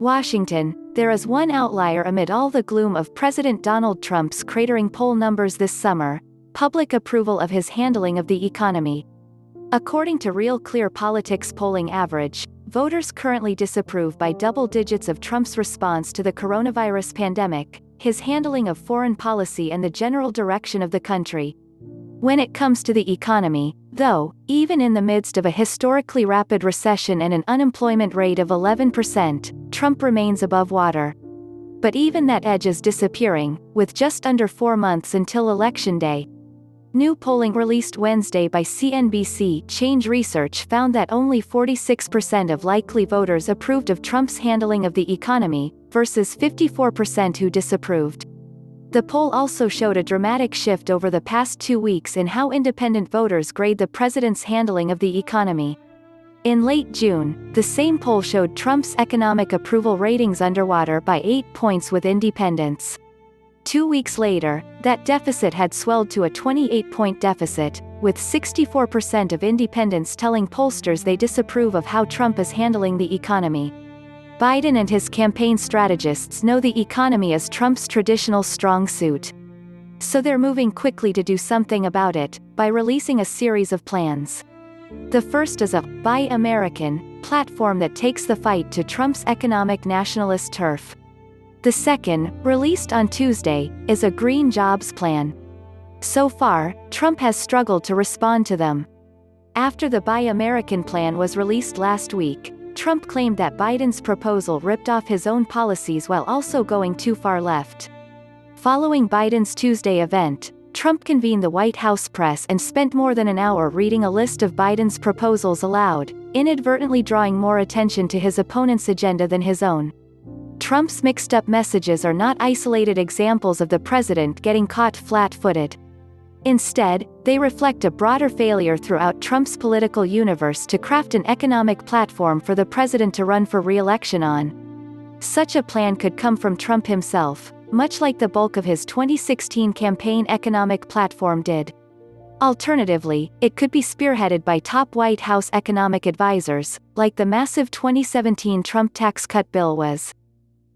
Washington, there is one outlier amid all the gloom of President Donald Trump's cratering poll numbers this summer: public approval of his handling of the economy. According to Real Clear Politics polling average, voters currently disapprove by double digits of Trump's response to the coronavirus pandemic, his handling of foreign policy and the general direction of the country. When it comes to the economy, though, even in the midst of a historically rapid recession and an unemployment rate of 11%, Trump remains above water. But even that edge is disappearing, with just under 4 months until Election Day. New polling released Wednesday by CNBC Change Research found that only 46% of likely voters approved of Trump's handling of the economy, versus 54% who disapproved. The poll also showed a dramatic shift over the past 2 weeks in how independent voters grade the president's handling of the economy. In late June, the same poll showed Trump's economic approval ratings underwater by 8 points with independents. 2 weeks later, that deficit had swelled to a 28-point deficit, with 64% of independents telling pollsters they disapprove of how Trump is handling the economy. Biden and his campaign strategists know the economy is Trump's traditional strong suit. So they're moving quickly to do something about it, by releasing a series of plans. The first is a Buy American platform that takes the fight to Trump's economic nationalist turf. The second, released on Tuesday, is a green jobs plan. So far, Trump has struggled to respond to them. After the Buy American plan was released last week, Trump claimed that Biden's proposal ripped off his own policies while also going too far left. Following Biden's Tuesday event, Trump convened the White House press and spent more than an hour reading a list of Biden's proposals aloud, inadvertently drawing more attention to his opponent's agenda than his own. Trump's mixed-up messages are not isolated examples of the president getting caught flat-footed. Instead, they reflect a broader failure throughout Trump's political universe to craft an economic platform for the president to run for re-election on. Such a plan could come from Trump himself, much like the bulk of his 2016 campaign economic platform did. Alternatively, it could be spearheaded by top White House economic advisors, like the massive 2017 Trump tax cut bill was.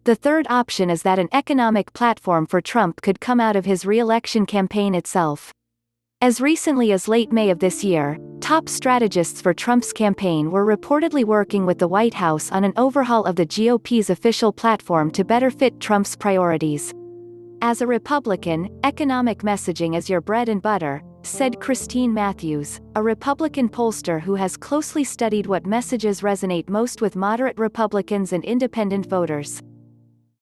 The third option is that an economic platform for Trump could come out of his re-election campaign itself. As recently as late May of this year, top strategists for Trump's campaign were reportedly working with the White House on an overhaul of the GOP's official platform to better fit Trump's priorities. As a Republican, economic messaging is your bread and butter, said Christine Matthews, a Republican pollster who has closely studied what messages resonate most with moderate Republicans and independent voters.